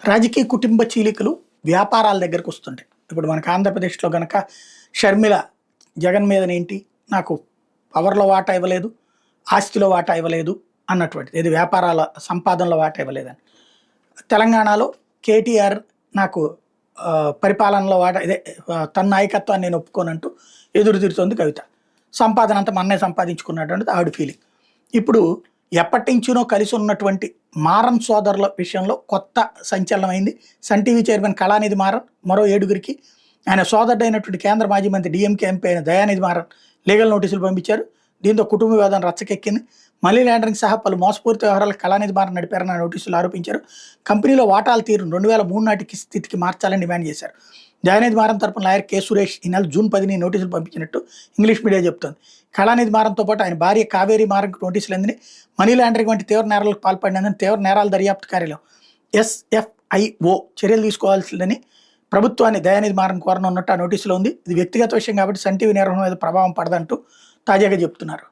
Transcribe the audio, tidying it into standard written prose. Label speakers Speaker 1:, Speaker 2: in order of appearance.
Speaker 1: రాజకీయ కుటుంబ చీలికలు వ్యాపారాల దగ్గరకు వస్తుంటాయి. ఇప్పుడు మనకు ఆంధ్రప్రదేశ్లో గనక షర్మిల జగన్ మీదనేంటి నాకు పవర్‌లో వాటా ఇవ్వలేదు, ఆస్తిలో వాటా ఇవ్వలేదు అన్నటువంటిది. ఇది వ్యాపారాల సంపాదనలో వాటా ఇవ్వలేదని. తెలంగాణలో కేటీఆర్ నాకు పరిపాలనలో వాటా ఇదే తన నాయకత్వాన్ని నేను ఒప్పుకోనంటూ ఎదురు తిరుగుతోంది కవిత. సంపాదన అంతా మన్నే సంపాదించుకున్నటువంటిది ఆవిడ ఫీలింగ్. ఇప్పుడు ఎప్పటినుంచినో కలిసి ఉన్నటువంటి మారన్ సోదరుల విషయంలో కొత్త సంచలనమైంది. Sun TV chairman Kalanithi Maran మరో 7గురికి ఆయన సోదరుడైనటువంటి కేంద్ర మాజీ మంత్రి డీఎంకే ఎంపీ అయిన దయానిధి మారన్ లీగల్ నోటీసులు పంపించారు. దీంతో కుటుంబ వివాదం రచ్చకెక్కింది. మనీ లాండరింగ్ సహా పలు మోసపూరిత వ్యవహారాలు కళానిధి మారన్ నడిపారన్న నోటీసులు ఆరోపించారు. కంపెనీలో వాటాల తీరును 2003 నాటికి స్థితికి మార్చాలని డిమాండ్ చేశారు. దయానిధి మారన్ తరపున లాయర్ కె సురేష్ ఈ నెల జూన్ 10ని నోటీసులు పంపించినట్టు ఇంగ్లీష్ మీడియా చెబుతోంది. కళానిధి మారన్తో పాటు ఆయన భార్య కావేరీ మారన్కు నోటీసులు అందిని మనీ లాండరింగ్ వంటి తీవ్ర నేరాలకు పాల్పడినందుకు తీవ్ర నేరాల దర్యాప్తు కార్యాలయం SFIO చర్యలు తీసుకోవాల్సిందని ప్రభుత్వాన్ని దయానిధి మారన్ కోరనున్నట్టు ఆ నోటీసులో ఉంది. ఇది వ్యక్తిగత విషయం కాబట్టి సన్ టీవీ నిర్వహణ మీద ప్రభావం పడదంటూ తాజాగా చెప్తున్నారు.